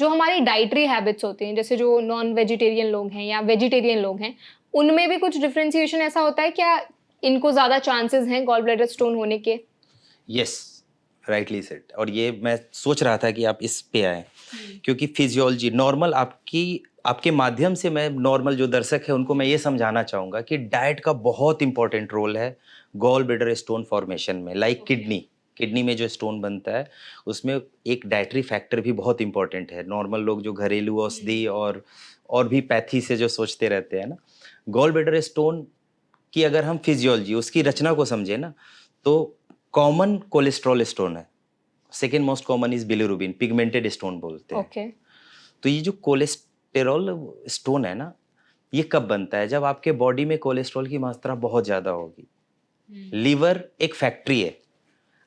जो हमारी dietary habits होती हैं, जैसे जो नॉन वेजिटेरियन लोग हैं या वेजिटेरियन लोग हैं, उनमें भी कुछ डिफरेंशिएशन ऐसा होता है क्या? इनको ज़्यादा चांसेस हैं गॉल ब्लैडर स्टोन होने के? Yes, rightly said. और ये मैं सोच रहा था कि आप इस पे आए, क्योंकि फिजियोलॉजी नॉर्मल आपके माध्यम से मैं नॉर्मल जो दर्शक है उनको मैं ये समझाना चाहूँगा कि डाइट का बहुत इंपॉर्टेंट रोल है गॉल ब्लैडर स्टोन फॉर्मेशन में। लाइक किडनी में जो स्टोन बनता है उसमें एक डाइटरी फैक्टर भी बहुत इंपॉर्टेंट है। नॉर्मल लोग जो घरेलू औषधि और भी पैथी से जो सोचते रहते हैं ना, गॉल ब्लैडर स्टोन की अगर हम फिजियोलॉजी उसकी रचना को समझे ना, तो कॉमन कोलेस्ट्रॉल स्टोन है। Second most common is bilirubin, pigmented stone बोलते हैं। ओके। तो ये जो कोलेस्टेरॉल स्टोन है ना, ये कब बनता है? जब आपके बॉडी में कोलेस्ट्रॉल की मात्रा बहुत ज़्यादा होगी। लीवर एक फैक्ट्री है।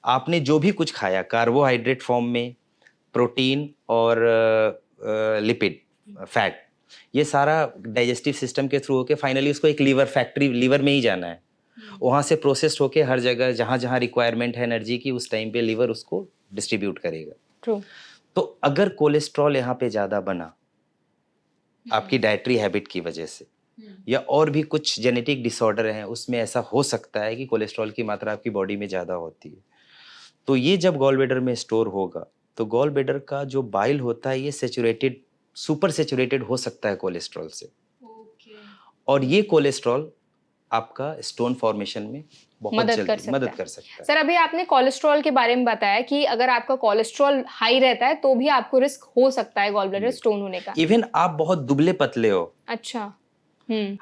आपने जो भी कुछ खाया कार्बोहाइड्रेट फॉर्म में, प्रोटीन और लिपिड फैट, ये सारा डाइजेस्टिव सिस्टम के थ्रू होके फाइनली उसको एक लीवर में ही जाना है। वहाँ से प्रोसेस्ड होके हर जगह जहाँ जहाँ रिक्वायरमेंट है एनर्जी की, उस टाइम पे लीवर उसको डिस्ट्रीब्यूट करेगा। ट्रू। तो अगर कोलेस्ट्रॉल यहाँ पे ज़्यादा बना आपकी डाइटरी हैबिट की वजह से, या और भी कुछ जेनेटिक डिसऑर्डर हैं उसमें ऐसा हो सकता है कि कोलेस्ट्रॉल की मात्रा आपकी बॉडी में ज़्यादा होती है, तो ये जब गॉल ब्लैडर में स्टोर होगा तो गॉल ब्लैडर का जो बाइल होता है ये सुपर सेचुरेटेड हो सकता है कोलेस्ट्रॉल से। और ये कोलेस्ट्रॉल आपका स्टोन फॉर्मेशन में बहुत मदद कर जल्दी सकता मदद है। कर सकता है। सर, अभी आपने कोलेस्ट्रॉल के बारे में बताया कि अगर आपका कोलेस्ट्रॉल हाई रहता है तो भी आपको रिस्क हो सकता है गॉल ब्लैडर स्टोन होने का। इवन आप बहुत दुबले पतले हो, अच्छा।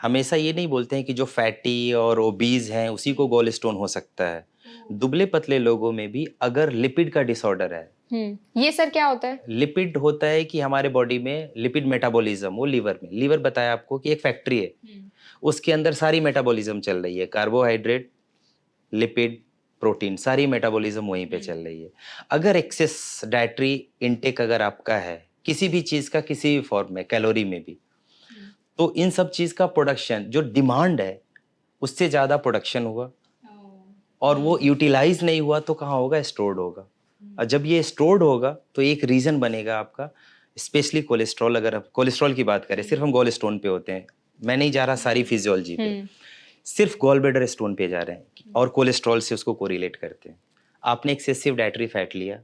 हमेशा ये नहीं बोलते हैं कि जो फैटी और ओबीज हैं उसी को गॉल स्टोन हो सकता है। दुबले पतले लोगों में भी अगर लिपिड का डिसऑर्डर है, ये सर क्या होता है? लिपिड होता है कि हमारे बॉडी में लिपिड मेटाबॉलिज्म, वो लीवर बताया आपको कि एक फैक्ट्री है, उसके अंदर सारी मेटाबॉलिज्म चल रही है। कार्बोहाइड्रेट, लिपिड, प्रोटीन, सारी मेटाबॉलिज्म वहीं पे चल रही है। अगर एक्सेस डाइटरी इनटेक अगर आपका है किसी भी चीज का, किसी भी फॉर्म में, कैलोरी में भी, तो इन सब चीज का प्रोडक्शन, जो डिमांड है उससे ज्यादा प्रोडक्शन हुआ और वो यूटिलाइज नहीं हुआ तो कहाँ होगा? स्टोर्ड होगा। और जब ये स्टोर्ड होगा तो एक रीजन बनेगा आपका, स्पेशली कोलेस्ट्रॉल। अगर हम कोलेस्ट्रॉल की बात करें, सिर्फ हम गॉल स्टोन पे होते हैं, मैं नहीं जा रहा सारी फिजियोलॉजी पे, सिर्फ गॉल ब्लैडर स्टोन पे जा रहे हैं और कोलेस्ट्रॉल से उसको कोरिलेट करते हैं। आपने एक्सेसिव डाइटरी फैट लिया,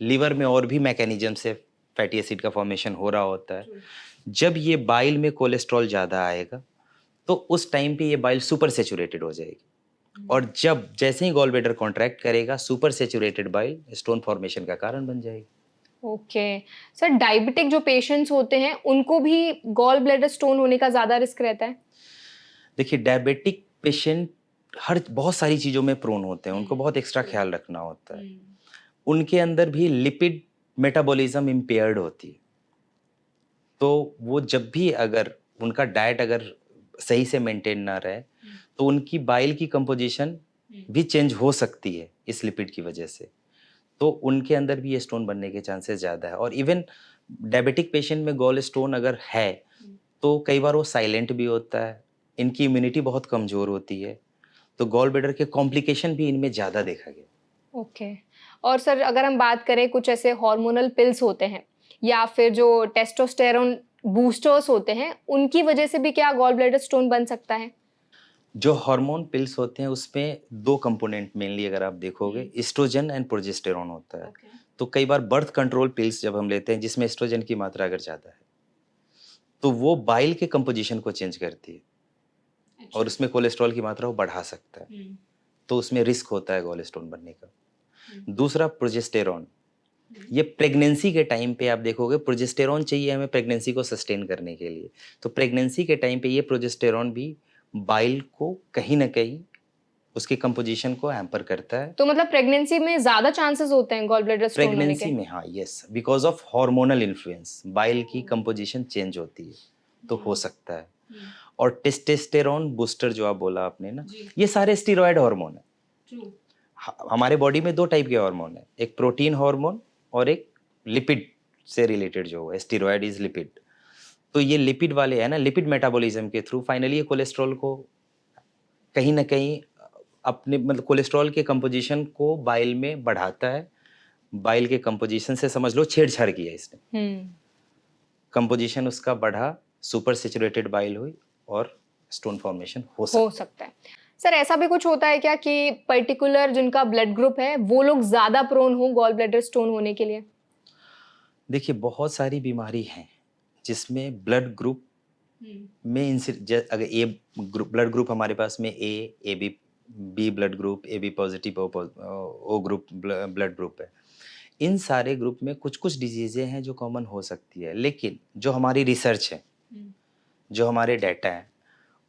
लीवर में और भी मैकेनिज्म से फैटी एसिड का फॉर्मेशन हो रहा होता है। जब ये बाइल में कोलेस्ट्रॉल ज़्यादा आएगा तो उस टाइम पे ये बाइल सुपर सेचुरेटेड हो जाएगी, और जैसे ही गॉल ब्लैडर कॉन्ट्रैक्ट करेगा, super saturated bile stone formation का कारण बन जाएगी। ओके। सर, डायबिटिक जो पेशेंट्स होते हैं उनको भी गॉल ब्लैडर स्टोन होने का ज़्यादा रिस्क रहता है? देखिए, डायबिटिक पेशेंट बहुत सारी चीज़ों में प्रोन होते हैं, उनको बहुत एक्स्ट्रा ख्याल रखना होता है। उनके अंदर भी लिपिड मेटाबॉलिज्म इम्पेयर्ड होती है, तो वो जब भी अगर उनका डाइट अगर सही से मेंटेन ना रहे तो उनकी बाइल की कंपोजिशन भी चेंज हो सकती है इस लिपिड की वजह से, तो उनके अंदर भी ये स्टोन बनने के चांसेस ज़्यादा है। और इवन डायबिटिक पेशेंट में गॉल स्टोन अगर है तो कई बार वो साइलेंट भी होता है, इनकी इम्यूनिटी बहुत कमज़ोर होती है, तो गॉल ब्लैडर के कॉम्प्लिकेशन भी इनमें ज़्यादा देखा गया। ओके। और सर, अगर हम बात करें, कुछ ऐसे हार्मोनल पिल्स होते हैं या फिर जो टेस्टोस्टेरोन बूस्टर्स होते हैं, उनकी वजह से भी क्या गॉल ब्लैडर स्टोन बन सकता है? जो हार्मोन पिल्स होते हैं उसमें दो कंपोनेंट मेनली अगर आप देखोगे, एस्ट्रोजन एंड प्रोजेस्टेरॉन होता है। तो कई बार बर्थ कंट्रोल पिल्स जब हम लेते हैं जिसमें एस्ट्रोजन की मात्रा अगर ज़्यादा है तो वो बाइल के कंपोजिशन को चेंज करती है और उसमें कोलेस्ट्रॉल की मात्रा वो बढ़ा सकता है, तो उसमें रिस्क होता है गॉल स्टोन बनने का। दूसरा प्रोजेस्टेरॉन, ये प्रेगनेंसी के टाइम पे आप देखोगे, प्रोजेस्टेरॉन चाहिए हमें प्रेगनेंसी को सस्टेन करने के लिए, तो प्रेगनेंसी के टाइम पे ये प्रोजेस्टेरॉन भी बाइल को कहीं ना कहीं उसके कंपोजिशन को हैम्पर करता है। तो मतलब प्रेगनेंसी में ज्यादा चांसेस होते हैं गॉल ब्लैडर स्टोन होने के? प्रेगनेंसी में हाँ, yes, because of hormonal influence, bile की कंपोजिशन चेंज होती है तो हो सकता है। और टेस्टोस्टेरोन बूस्टर जो आप बोला आपने ना, ये सारे स्टेरॉयड हार्मोन है। हमारे बॉडी में दो टाइप के हार्मोन है, एक प्रोटीन हार्मोन और एक लिपिड से रिलेटेड जो है, स्टेरॉयड इज लिपिड। तो ये लिपिड वाले है ना, लिपिड मेटाबॉलिज्म के थ्रू फाइनली ये कोलेस्ट्रॉल को कहीं ना कहीं अपने मतलब कोलेस्ट्रॉल के कंपोजिशन को बाइल में बढ़ाता है। बाइल के कंपोजिशन से समझ लो छेड़छाड़ किया इसने, कंपोजिशन उसका बढ़ा, सुपर सैचुरेटेड बाइल हुई और स्टोन फॉर्मेशन हो हो सकता सकता है। सर ऐसा भी कुछ होता है क्या कि पर्टिकुलर जिनका ब्लड ग्रुप है वो लोग ज़्यादा प्रोन हो गॉल ब्लैडर स्टोन होने के लिए? है। देखिए बहुत सारी बीमारी हैं जिसमें ब्लड ग्रुप में अगर ए ग्रुप ब्लड ग्रुप हमारे पास में A B B blood group A B positive O group blood group है। इन सारे ग्रुप में कुछ कुछ डिजीज़ें हैं जो कॉमन हो सकती है, लेकिन जो हमारी रिसर्च है, जो हमारे डाटा है,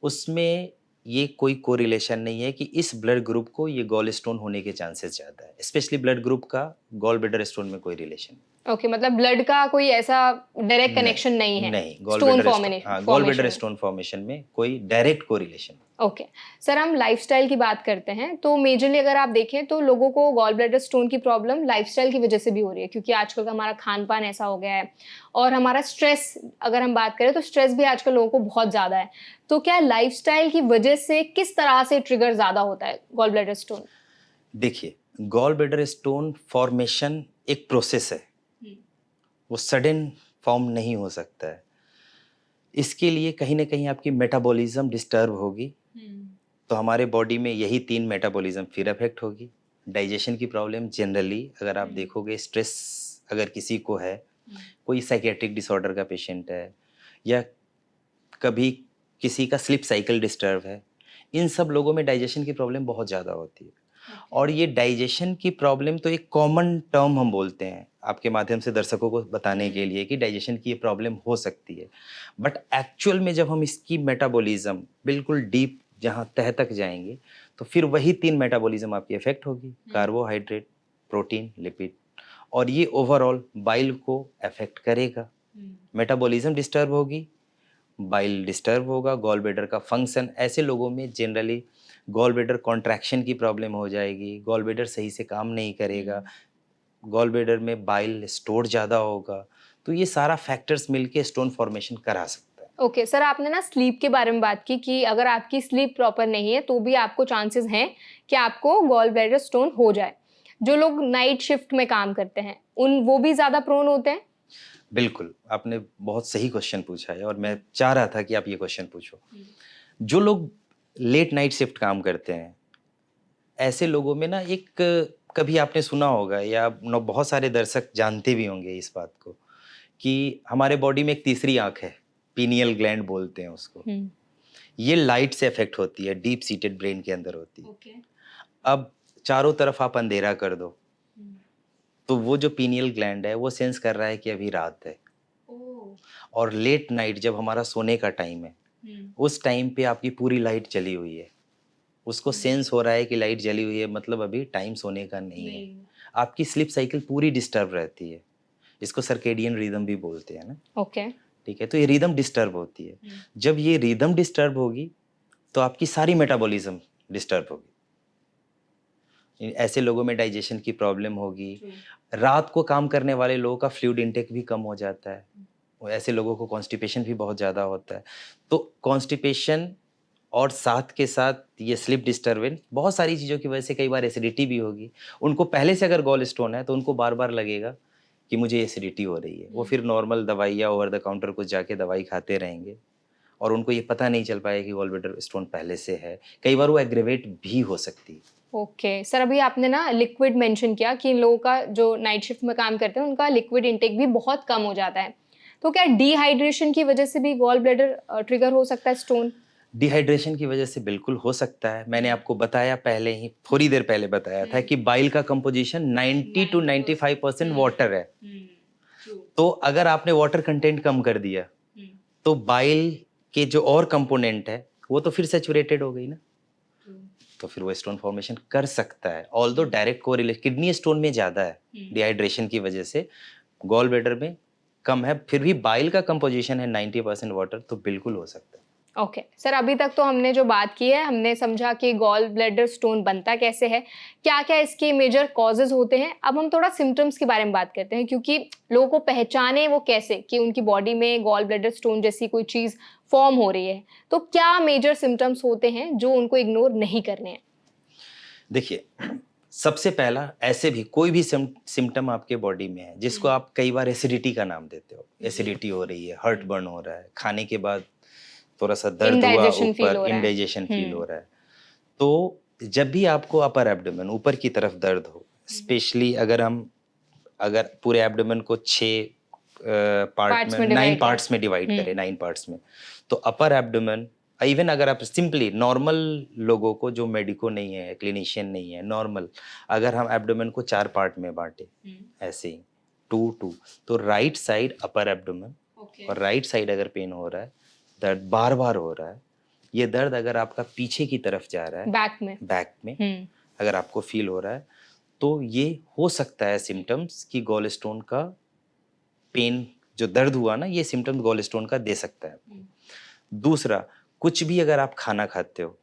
उसमें ये कोई कोरिलेशन नहीं है कि इस ब्लड ग्रुप को ये गॉल स्टोन होने के चांसेस ज़्यादा है। स्पेशली ब्लड ग्रुप का गॉल ब्लैडर स्टोन में कोई रिलेशन ओके, मतलब ब्लड का कोई ऐसा डायरेक्ट नहीं, कनेक्शन नहीं है नहीं, stone formation gall bladder formation में। स्टोन फॉर्मेशन में कोई डायरेक्ट कोरिलेशन। ओके। सर हम लाइफस्टाइल की बात करते हैं तो मेजरली अगर आप देखें तो लोगों को गॉल ब्लैडर स्टोन की प्रॉब्लम लाइफस्टाइल की वजह से भी हो रही है, क्योंकि आजकल का हमारा खान पान ऐसा हो गया है और हमारा स्ट्रेस, अगर हम बात करें तो स्ट्रेस भी आजकल लोगों को बहुत ज़्यादा है। तो क्या लाइफस्टाइल की वजह से किस तरह से ट्रिगर ज़्यादा होता है गॉल ब्लैडर स्टोन? देखिए, गॉल ब्लैडर स्टोन फॉर्मेशन एक प्रोसेस है, वो सडन फॉर्म नहीं हो सकता है। इसके लिए कहीं ना कहीं आपकी मेटाबॉलिज्म डिस्टर्ब होगी, तो हमारे बॉडी में यही 3 मेटाबॉलिज्म फिर अफेक्ट होगी। डाइजेशन की प्रॉब्लम जनरली अगर आप देखोगे, स्ट्रेस अगर किसी को है, कोई साइकेट्रिक डिसऑर्डर का पेशेंट है या कभी किसी का स्लीप साइकिल डिस्टर्ब है, इन सब लोगों में डाइजेशन की प्रॉब्लम बहुत ज़्यादा होती है। और ये डाइजेशन की प्रॉब्लम तो एक कॉमन टर्म हम बोलते हैं आपके माध्यम से दर्शकों को बताने के लिए कि डाइजेशन की ये प्रॉब्लम हो सकती है, बट एक्चुअल में जब हम इसकी मेटाबॉलिज्म बिल्कुल डीप जहाँ तह तक जाएंगे तो फिर वही 3 मेटाबॉलिज्म आपकी इफेक्ट होगी, कार्बोहाइड्रेट, प्रोटीन, लिपिड, और ये ओवरऑल बाइल को अफेक्ट करेगा। मेटाबॉलिज्म डिस्टर्ब होगी, बाइल डिस्टर्ब होगा, गॉल ब्लैडर का फंक्शन, ऐसे लोगों में जनरली गॉल ब्लैडर कॉन्ट्रैक्शन की प्रॉब्लम हो जाएगी, गॉल ब्लैडर सही से काम नहीं करेगा, गॉल ब्लैडर में बाइल स्टोर ज़्यादा होगा। तो ये सारा फैक्टर्स मिलके स्टोन फॉर्मेशन करा सकता है। ओके सर, आपने ना स्लीप के बारे में बात की कि अगर आपकी स्लीप प्रॉपर नहीं है तो भी आपको चांसेस हैं कि आपको गॉल ब्लैडर स्टोन हो जाए। जो लोग नाइट शिफ्ट में काम करते हैं वो भी ज़्यादा प्रोन होते हैं? बिल्कुल, आपने बहुत सही क्वेश्चन पूछा है और मैं चाह रहा था कि आप ये क्वेश्चन पूछो। जो लोग लेट नाइट शिफ्ट काम करते हैं, ऐसे लोगों में ना एक, कभी आपने सुना होगा या बहुत सारे दर्शक जानते भी होंगे इस बात को कि हमारे बॉडी में एक तीसरी आंख है, पीनियल ग्लैंड बोलते हैं उसको। ये लाइट से अफेक्ट होती है, डीप सीटेड ब्रेन के अंदर होती है। अब चारों तरफ आप अंधेरा कर दो तो वो जो पीनियल ग्लैंड है वो सेंस कर रहा है कि अभी रात है। और लेट नाइट जब हमारा सोने का टाइम है, उस टाइम पे आपकी पूरी लाइट जली हुई है, उसको सेंस हो रहा है कि लाइट जली हुई है, मतलब अभी टाइम सोने का नहीं है। आपकी स्लीप साइकिल पूरी डिस्टर्ब रहती है, इसको सर्केडियन रिदम भी बोलते हैं ना। ओके। ठीक है, तो ये रिदम डिस्टर्ब होती है। जब ये रिदम डिस्टर्ब होगी तो आपकी सारी मेटाबॉलिज्म डिस्टर्ब होगी। ऐसे लोगों में डाइजेशन की प्रॉब्लम होगी। रात को काम करने वाले लोगों का फ्लूइड इंटेक भी कम हो जाता है, ऐसे लोगों को कॉन्स्टिपेशन भी बहुत ज़्यादा होता है। तो कॉन्स्टिपेशन और साथ के साथ ये स्लीप डिस्टर्बेंस, बहुत सारी चीज़ों की वजह से कई बार एसिडिटी भी होगी। उनको पहले से अगर गॉल स्टोन है तो उनको बार बार लगेगा कि मुझे एसिडिटी हो रही है, वो फिर नॉर्मल दवाई या ओवर द काउंटर कुछ जाके दवाई खाते रहेंगे और उनको ये पता नहीं चल पाएगा कि गॉल ब्लैडर स्टोन पहले से है। कई बार वो एग्रेवेट भी हो सकती है। ओके सर, अभी आपने ना लिक्विड मेंशन किया कि इन लोगों का जो नाइट शिफ्ट में काम करते हैं उनका लिक्विड इंटेक भी बहुत कम हो जाता है। तो क्या डिहाइड्रेशन की वजह से भी गॉल ब्लैडर ट्रिगर हो सकता है स्टोन? डिहाइड्रेशन की वजह से बिल्कुल हो सकता है। मैंने आपको बताया पहले ही, थोड़ी देर पहले बताया था कि बाइल का कंपोजिशन 90 to 95% वाटर है। तो अगर आपने वाटर कंटेंट कम कर दिया तो बाइल के जो और कंपोनेंट है वो तो फिर सैचुरेटेड हो गई ना, तो फिर वो स्टोन फॉर्मेशन कर सकता है। Although direct correlation kidney stone में ज़्यादा है डिहाइड्रेशन की वजह से, गॉल ब्लैडर में कम है, फिर भी बाइल का कंपोजिशन है 90% वाटर, तो बिल्कुल हो सकता है। ओके सर, अभी तक तो हमने जो बात की है, हमने समझा कि गॉल ब्लैडर स्टोन बनता कैसे है, क्या क्या इसके मेजर कॉजेज होते हैं। अब हम थोड़ा सिम्टम्स के बारे में बात करते हैं, क्योंकि लोगों को पहचाने वो कैसे कि उनकी बॉडी में गॉल ब्लैडर स्टोन जैसी कोई चीज़ फॉर्म हो रही है। तो क्या मेजर सिम्टम्स होते हैं जो उनको इग्नोर नहीं करने हैं? देखिए, सबसे पहला, ऐसे भी कोई भी सिम्टम आपके बॉडी में है जिसको आप कई बार एसिडिटी का नाम देते हो, एसिडिटी हो रही है, हर्ट बर्न हो रहा है, खाने के बाद थोड़ा सा दर्द हुआ, इंडाइजेशन फील ऊपर हो रहा है। इंडाइजेशन फील हो रहा है, तो जब भी आपको अपर एब्डोमेन ऊपर की तरफ दर्द हो, स्पेशली अगर पूरे एब्डोमेन को 6 पार्ट पार्ट्स में में 9 डिवाइड पार्ट्स में डिवाइड करें, 9 पार्ट्स में, तो अपर एब्डोमेन, इवन अगर आप सिंपली नॉर्मल लोगों को, जो मेडिको नहीं है, क्लिनिशियन नहीं है, नॉर्मल अगर हम एब्डोमेन को 4 पार्ट में बांटे ऐसे ही 2 तो राइट साइड अपर एब्डोमेन, और राइट साइड अगर पेन हो रहा है, दर्द बार बार हो रहा है, ये दर्द अगर आपका पीछे की तरफ जा रहा है, बैक में अगर आपको फील हो रहा है, तो ये हो सकता है सिम्टम्स कि गॉल स्टोन का पेन, जो दर्द हुआ ना, ये सिम्टम्स गॉल स्टोन का दे सकता है। दूसरा, कुछ भी अगर आप खाना खाते हो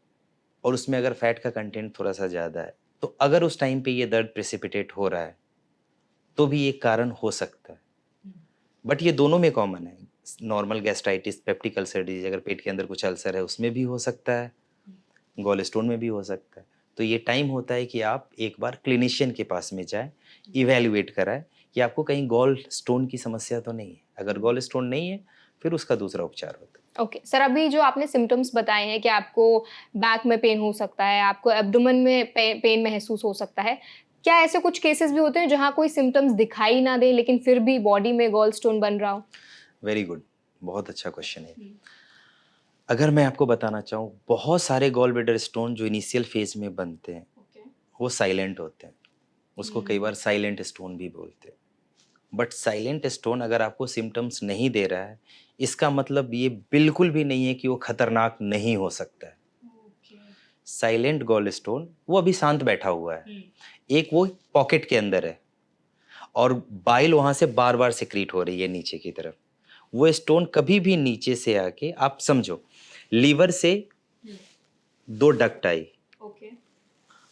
और उसमें अगर फैट का कंटेंट थोड़ा सा ज़्यादा है, तो अगर उस टाइम पे ये दर्द प्रेसिपिटेट हो रहा है तो भी एक कारण हो सकता है। बट ये दोनों में कॉमन है, normal gastritis, peptic ulcer disease, अगर पेट के अंदर कुछ अल्सर है उसमें भी हो सकता है, गॉल स्टोन में भी हो सकता है। तो ये टाइम होता है कि आप एक बार क्लिनिशियन के पास में जाएं, इवैल्यूएट कराएं कि आपको कहीं गॉल स्टोन की समस्या तो नहीं है। अगर गॉल स्टोन नहीं है, फिर उसका दूसरा उपचार होता है। ओके सर, अभी जो आपने सिम्टम्स बताए हैं कि आपको बैक में पेन हो सकता है, आपको एब्डोमेन में पेन महसूस हो सकता है, क्या ऐसे कुछ केसेस भी होते हैं जहाँ कोई सिम्टम्स दिखाई ना दे लेकिन फिर भी बॉडी में गॉल स्टोन बन रहा हो? वेरी गुड, बहुत अच्छा क्वेश्चन है। अगर मैं आपको बताना चाहूँ, बहुत सारे गॉल ब्लैडर स्टोन जो इनिशियल फेज में बनते हैं वो साइलेंट होते हैं, उसको कई बार साइलेंट स्टोन भी बोलते हैं। बट साइलेंट स्टोन अगर आपको सिम्टम्स नहीं दे रहा है, इसका मतलब ये बिल्कुल भी नहीं है कि वो खतरनाक नहीं हो सकता है। साइलेंट गॉल स्टोन वो अभी शांत बैठा हुआ है, एक वो पॉकेट के अंदर है और बाइल वहां से बार बार सिक्रीट हो रही है नीचे की तरफ। वो स्टोन कभी भी नीचे से आके, आप समझो लीवर से 2 डक्ट आई,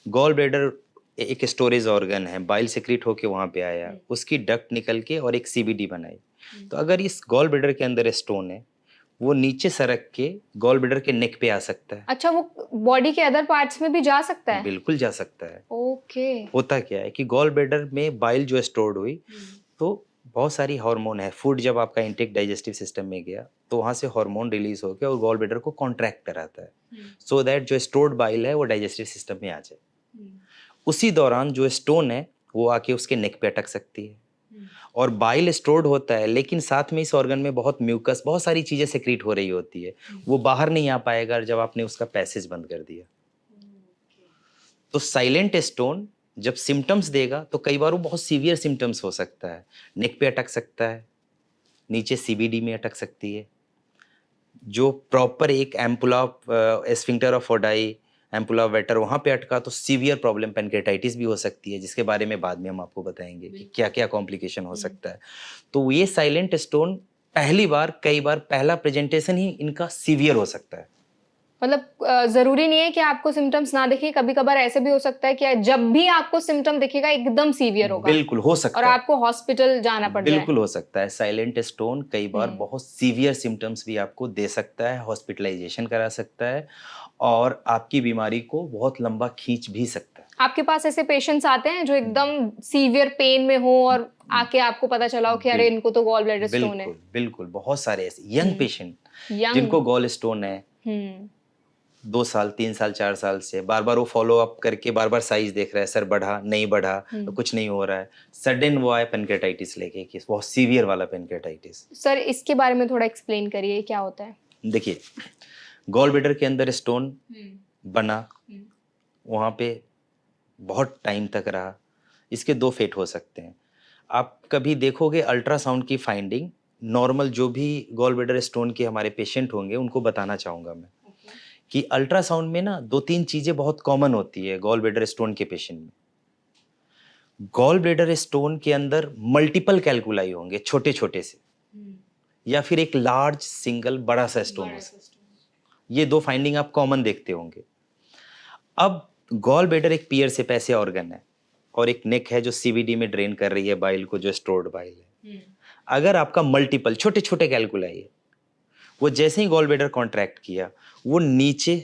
गॉल ब्लैडर एक स्टोरेज ऑर्गन है, बाइल सिक्रीट होके वहां पे आया, उसकी डक्ट निकल के और एक सीबीडी बनाई। तो अगर इस गॉल ब्लैडर के अंदर स्टोन है, वो नीचे सरक के गॉल ब्लैडर के नेक पे आ सकता है। अच्छा, वो बॉडी के अदर पार्ट्स में भी जा सकता है? बिल्कुल जा सकता है। ओके। होता क्या है कि गॉल ब्लैडर में बाइल जो स्टोर्ड हुई, तो बहुत सारी हार्मोन है, फूड जब आपका इंटेक डाइजेस्टिव सिस्टम में गया तो वहां से हार्मोन रिलीज होकर और गॉल ब्लैडर को कॉन्ट्रैक्ट कराता है, सो दैट जो स्टोर्ड बाइल है वो डाइजेस्टिव सिस्टम में आ जाए। उसी दौरान जो स्टोन है वो आके उसके नेक पे अटक सकती है, और बाइल स्टोर्ड होता है लेकिन साथ में इस ऑर्गन में बहुत म्यूकस, बहुत सारी चीजें सेक्रीट हो रही होती है, वो बाहर नहीं आ पाएगा जब आपने उसका पैसेज बंद कर दिया। तो साइलेंट स्टोन जब सिम्टम्स देगा तो कई बार वो बहुत सीवियर सिम्टम्स हो सकता है, नेक पे अटक सकता है, नीचे सीबीडी में अटक सकती है, जो प्रॉपर एक ampulla sphincter of Oddi, ampulla Vater वहाँ पे अटका तो सीवियर प्रॉब्लम पेनक्रेटाइटिस भी हो सकती है, जिसके बारे में बाद में हम आपको बताएंगे कि क्या क्या कॉम्प्लिकेशन हो सकता है। तो ये साइलेंट स्टोन कई बार पहला प्रेजेंटेशन ही इनका सीवियर हो सकता है। मतलब जरूरी नहीं है कि आपको सिम्टम्स ना दिखे, कभी कभार ऐसे भी हो सकता है कि जब भी आपको सिम्टम दिखेगा एकदम सीवियर होगा। बिल्कुल हो सकता और है, आपको हॉस्पिटल जाना पड़ जाए। बिल्कुल हो सकता है। साइलेंट स्टोन कई बार बहुत सीवियर सिम्टम्स भी आपको दे सकता है, हॉस्पिटलाइजेशन करा सकता है और आपकी बीमारी को बहुत लंबा खींच भी सकता है। आपके पास ऐसे पेशेंट्स आते हैं जो एकदम सीवियर पेन में हो और आके आपको पता चला हो कि अरे इनको तो गॉल ब्लैडर स्टोन है? बिल्कुल बिल्कुल, बहुत सारे ऐसे यंग पेशेंट जिनको गॉल स्टोन है, 2 साल 3 साल 4 साल से बार बार वो फॉलो अप करके बार बार साइज देख रहा है, सर बढ़ा नहीं बढ़ा, तो कुछ नहीं हो रहा है, सडन वो आए पेनक्रेटाइटिस लेके कि बहुत सीवियर वाला पेनक्रेटाइटिस। सर इसके बारे में थोड़ा एक्सप्लेन करिए, क्या होता है? देखिए, गॉल ब्लैडर के अंदर स्टोन बना, वहाँ पे बहुत टाइम तक रहा, इसके 2 फेट हो सकते हैं। आप कभी देखोगे अल्ट्रासाउंड की फाइंडिंग, नॉर्मल जो भी गॉल ब्लैडर स्टोन के हमारे पेशेंट होंगे उनको बताना चाहूँगा मैं कि अल्ट्रासाउंड में ना 2-3 चीज़ें बहुत कॉमन होती है गॉल ब्लैडर स्टोन के पेशेंट में। गॉल ब्लैडर स्टोन के अंदर मल्टीपल कैलकुलाई होंगे, छोटे छोटे से, या फिर एक लार्ज सिंगल बड़ा सा स्टोन हो सकता है। ये 2 फाइंडिंग आप कॉमन देखते होंगे। अब गॉल ब्लैडर एक पियर से पैसे ऑर्गन है और एक नेक है जो सीवीडी में ड्रेन कर रही है बाइल को, जो स्टोर्ड बाइल है। अगर आपका मल्टीपल छोटे छोटे कैलकुलाई है, वो जैसे ही गॉल ब्लैडर कॉन्ट्रैक्ट किया वो नीचे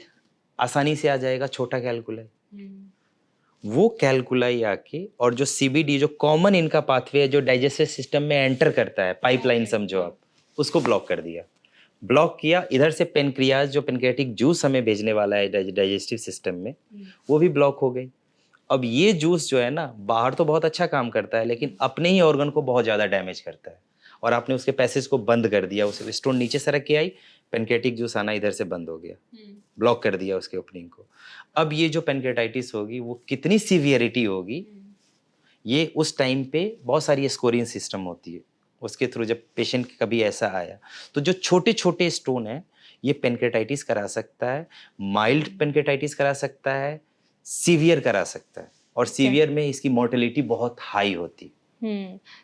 आसानी से आ जाएगा छोटा कैलकुलाई, वो कैलकुलाई आके और जो सीबीडी जो कॉमन इनका पाथवे है जो डाइजेस्टिव सिस्टम में एंटर करता है, पाइपलाइन समझो आप, उसको ब्लॉक कर दिया। ब्लॉक किया, इधर से पेनक्रियाज जो पेनक्रियाटिक जूस हमें भेजने वाला है डाइजेस्टिव सिस्टम में, वो भी ब्लॉक हो गई। अब ये जूस जो है ना, बाहर तो बहुत अच्छा काम करता है लेकिन अपने ही ऑर्गन को बहुत ज़्यादा डैमेज करता है, और आपने उसके पैसेज को बंद कर दिया, उसे स्टोन नीचे सरक के आई, पेनक्रियाटिक जूस आना इधर से बंद हो गया, ब्लॉक कर दिया उसके ओपनिंग को। अब ये जो पेनक्रियाटाइटिस होगी वो कितनी सीवियरिटी होगी, ये उस टाइम पे बहुत सारी स्कोरिंग सिस्टम होती है, उसके थ्रू जब पेशेंट कभी ऐसा आया तो जो छोटे छोटे स्टोन है ये पेनक्रियाटाइटिस करा सकता है, माइल्ड पेनक्रियाटाइटिस करा सकता है, सीवियर करा सकता है, और सीवियर में इसकी मोर्टेलिटी बहुत हाई होती है।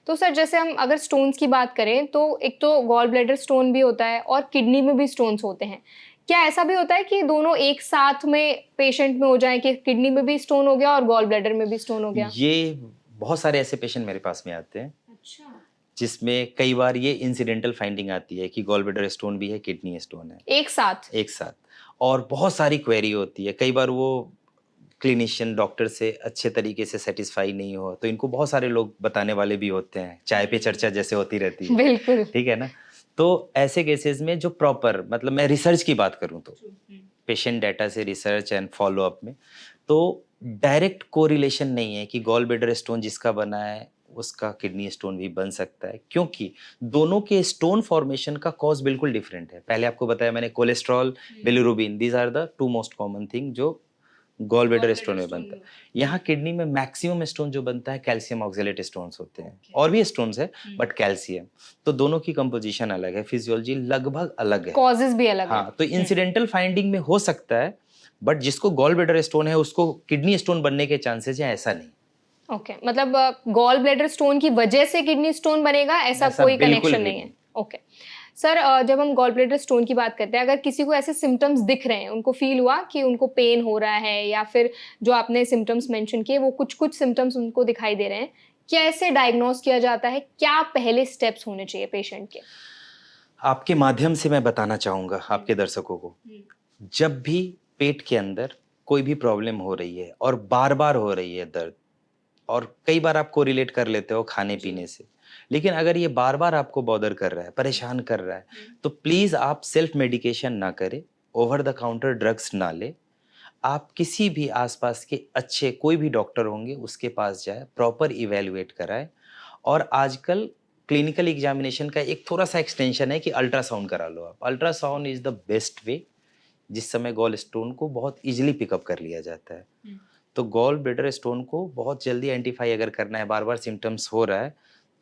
तो सर जैसे हम अगर स्टोन्स की बात करें तो एक तो गॉल ब्लैडर स्टोन भी होता है और किडनी में भी स्टोन्स होते हैं। क्या ऐसा भी होता है कि दोनों एक साथ में पेशेंट में हो जाए कि किडनी में भी स्टोन हो गया और गॉल ब्लैडर में भी स्टोन हो गया? ये बहुत सारे ऐसे पेशेंट मेरे पास में आते हैं। अच्छा। जिसमें कई बार ये इंसिडेंटल फाइंडिंग आती है कि गॉल ब्लैडर स्टोन भी है, किडनी स्टोन है, एक साथ? एक साथ। और बहुत सारी क्वेरी होती है, कई बार वो क्लिनिशियन डॉक्टर से अच्छे तरीके से सेटिस्फाई नहीं हो तो इनको बहुत सारे लोग बताने वाले भी होते हैं, चाय पे चर्चा जैसे होती रहती है। बिल्कुल। ठीक है ना। तो ऐसे केसेस में जो प्रॉपर, मतलब मैं रिसर्च की बात करूं तो पेशेंट डाटा से रिसर्च एंड फॉलो अप में, तो डायरेक्ट कोरिलेशन नहीं है कि गॉल ब्लैडर स्टोन जिसका बना है उसका किडनी स्टोन भी बन सकता है, क्योंकि दोनों के स्टोन फॉर्मेशन का कॉज बिल्कुल डिफरेंट है। पहले आपको बताया मैंने, cholesterol, bilirubin, these are the two most common thing जो गॉल ब्लैडर स्टोन में बनता है। यहाँ किडनी में मैक्सिमम स्टोन जो बनता है कैल्शियम ऑक्सलेट स्टोन्स होते हैं, और भी स्टोन्स है बट कैल्शियम। तो दोनों की कंपोजिशन अलग है, फिजियोलॉजी लगभग अलग है, कॉजेज भी अलग है। हाँ, तो इंसिडेंटल फाइंडिंग में हो सकता है, बट जिसको गॉल ब्लैडर स्टोन है उसको किडनी स्टोन बनने के चांसेस हैं, ऐसा नहीं। ओके, मतलब गॉल ब्लैडर स्टोन की वजह से किडनी स्टोन बनेगा ऐसा कोई बिल्कुल कनेक्शन भी नहीं है? ओके सर, जब हम गॉल ब्लैडर स्टोन की बात करते हैं, अगर किसी को ऐसे सिम्टम्स दिख रहे हैं, उनको फील हुआ कि उनको पेन हो रहा है या फिर जो आपने सिम्टम्स मेंशन किए वो कुछ कुछ सिम्टम्स उनको दिखाई दे रहे हैं, कैसे डायग्नोस किया जाता है? क्या पहले स्टेप्स होने चाहिए पेशेंट के? आपके माध्यम से मैं बताना चाहूंगा आपके दर्शकों को, जब भी पेट के अंदर कोई भी प्रॉब्लम हो रही है और बार बार हो रही है दर्द, और कई बार आप कोरिलेट कर लेते हो खाने पीने से, लेकिन अगर ये बार बार आपको बॉदर कर रहा है, परेशान कर रहा है, तो प्लीज आप सेल्फ मेडिकेशन ना करें, ओवर द काउंटर ड्रग्स ना ले। आप किसी भी आसपास के अच्छे कोई भी डॉक्टर होंगे उसके पास जाए, प्रॉपर इवेल्युएट कराए। और आजकल क्लिनिकल एग्जामिनेशन का एक थोड़ा सा एक्सटेंशन है कि अल्ट्रासाउंड करा लो आप। Ultrasound is the best way, जिस समय गॉल स्टोन को बहुत इजीली पिकअप कर लिया जाता है। तो गॉल ब्लैडर स्टोन को बहुत जल्दी आइडेंटिफाई अगर करना है, बार बार सिम्टम्स हो रहा है,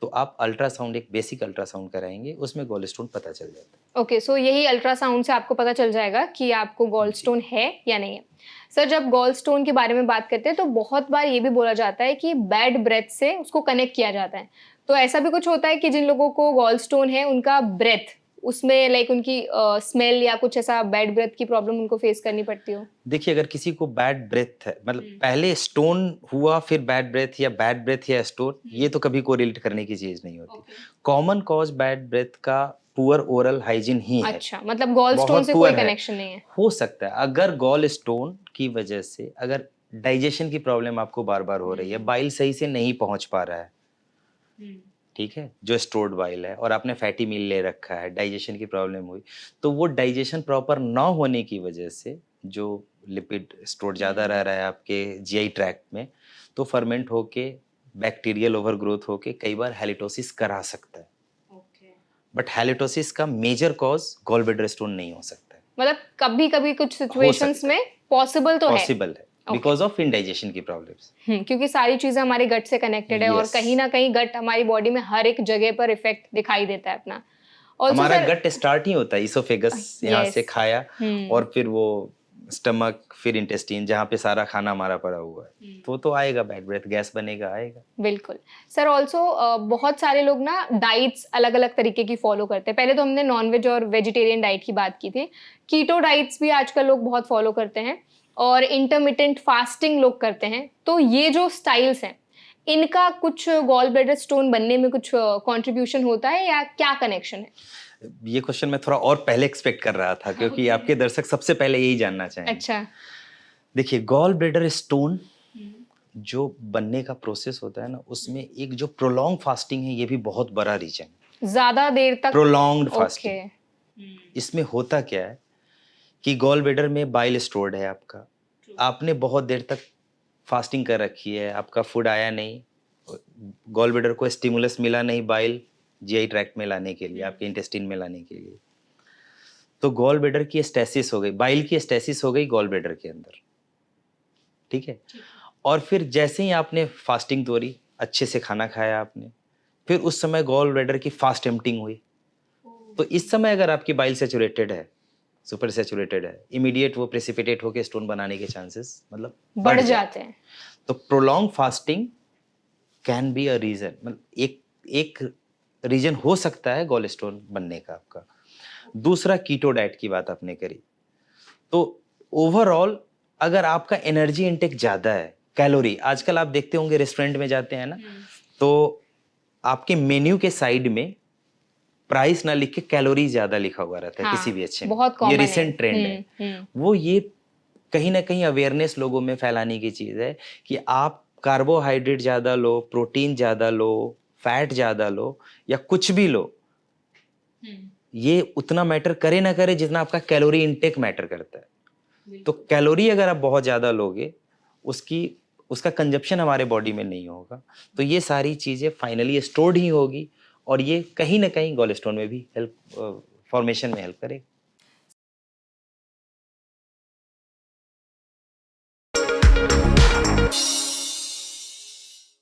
तो आप अल्ट्रासाउंड, एक बेसिक अल्ट्रासाउंड कराएंगे, उसमें गॉल स्टोन पता चल जाता है। ओके, सो यही अल्ट्रासाउंड से आपको पता चल जाएगा कि आपको गॉल स्टोन है या नहीं है। सर, जब गॉल स्टोन के बारे में बात करते हैं तो बहुत बार ये भी बोला जाता है कि बैड ब्रेथ से उसको कनेक्ट किया जाता है। तो ऐसा भी कुछ होता है कि जिन लोगों को गॉल स्टोन है उनका ब्रेथ उसमें लाइक उनकी स्मेल या कुछ ऐसा बैड ब्रेथ की प्रॉब्लम उनको फेस करनी पड़ती हो? देखिए, अगर किसी को बैड ब्रेथ है, मतलब पहले स्टोन हुआ फिर बैड ब्रेथ, या बैड ब्रेथ या स्टोन, ये तो कभी कोरिलेट करने की चीज नहीं होती। कॉमन कॉज बैड ब्रेथ का पुअर ओरल हाइजीन ही है। अच्छा, मतलब गॉल स्टोन बहुत से कोई पुअर है। कनेक्शन नहीं है? हो सकता है अगर गॉल स्टोन की वजह से अगर डाइजेशन की प्रॉब्लम आपको बार बार हो रही है, बाइल सही से नहीं पहुंच पा रहा है, ठीक है, जो स्टोर्ड बाइल है, और आपने फैटी मील ले रखा है, डाइजेशन की प्रॉब्लम हुई, तो वो डाइजेशन प्रॉपर ना होने की वजह से जो लिपिड स्टोर ज़्यादा रह रहा है आपके जीआई ट्रैक्ट में, तो फर्मेंट होके बैक्टीरियल ओवरग्रोथ होके कई बार हैलिटोसिस करा सकता है। बट हैलिटोसिस का major cause gall bladder stone नहीं हो सकता है। मतलब कभी कभी कुछ सिचुएशंस में पॉसिबल तो है? पॉसिबल है, बिकॉज ऑफ इनडाइजेशन की प्रॉब्लम्स। क्योंकि सारी चीजें हमारे गट से कनेक्टेड है और Yes. कहीं ना कहीं गट हमारी बॉडी में हर एक जगह पर इफेक्ट दिखाई देता है अपना। Also, हमारा sir, गट स्टार्ट ही होता है इसोफेगस, यहाँ yes. से खाया, और फिर वो स्टमक, फिर इंटेस्टाइन, जहाँ पे सारा खाना हमारा पड़ा हुआ है, तो आएगा बैड ब्रेथ, गैस बनेगा, आएगा। बिल्कुल सर। ऑल्सो बहुत सारे लोग ना डाइट्स अलग अलग तरीके की फॉलो करते हैं। पहले तो हमने नॉनवेज और वेजिटेरियन डाइट की बात की थी, कीटो डाइट्स भी आजकल लोग बहुत फॉलो करते हैं, और इंटरमिटेंट फास्टिंग लोग करते हैं। तो ये जो स्टाइल्स हैं इनका कुछ गॉल ब्लैडर स्टोन बनने में कुछ कंट्रीब्यूशन होता है या क्या कनेक्शन है? ये क्वेश्चन मैं थोड़ा और पहले एक्सपेक्ट कर रहा था, क्योंकि आपके दर्शक सबसे पहले यही जानना चाहेंगे। अच्छा। देखिए, गॉल ब्लैडर स्टोन जो बनने का प्रोसेस होता है ना, उसमें एक जो प्रोलॉन्ग फास्टिंग है, ये भी बहुत बड़ा रीजन। ज्यादा देर तक। Prolonged okay. फास्टिंग, इसमें होता क्या है कि गॉल ब्लैडर में बाइल स्टोर्ड है आपका, आपने बहुत देर तक फास्टिंग कर रखी है, आपका फूड आया नहीं, गॉल ब्लैडर को स्टिमुलस मिला नहीं बाइल जीआई ट्रैक्ट में लाने के लिए, आपके इंटेस्टाइन में लाने के लिए, तो गॉल ब्लैडर की स्टेसिस हो गई, बाइल की स्टेसिस हो गई गॉल ब्लैडर के अंदर, ठीक है। और फिर जैसे ही आपने फास्टिंग तोड़ी, अच्छे से खाना खाया आपने, फिर उस समय गॉल ब्लैडर की फास्ट एम्प्टिंग हुई, तो इस समय अगर आपकी बाइल सैचुरेटेड है, सुपर सैचुरेटेड है, इमीडिएट वो प्रेसिपिटेट होकर स्टोन बनाने के चांसेस मतलब बढ़ जाते हैं। तो prolong fasting can be a reason, मतलब एक रीजन हो सकता है गॉल स्टोन बनने का आपका। दूसरा, कीटो डाइट की बात आपने करी, तो ओवरऑल अगर आपका एनर्जी इनटेक ज्यादा है, कैलोरी, आजकल आप देखते होंगे रेस्टोरेंट में जाते हैं ना, तो आपके मेन्यू के साइड में प्राइस ना लिख के कैलोरी ज्यादा लिखा हुआ रहता है। हाँ, किसी भी अच्छे में, बहुत ये common रिसेंट है। ट्रेंड है। वो ये कहीं ना कहीं अवेयरनेस लोगों में फैलाने की चीज है कि आप कार्बोहाइड्रेट ज्यादा लो, प्रोटीन ज्यादा लो, फैट ज्यादा लो, या कुछ भी लो, ये उतना मैटर करे ना करे जितना आपका कैलोरी इनटेक मैटर करता है। तो कैलोरी अगर आप बहुत ज्यादा लोगे, उसका कंजप्शन हमारे बॉडी में नहीं होगा, तो ये सारी चीजें फाइनली स्टोर्ड ही होगी, और ये कहीं ना कहीं गॉलस्टोन में भी हेल्प, फॉर्मेशन में हेल्प करेगा।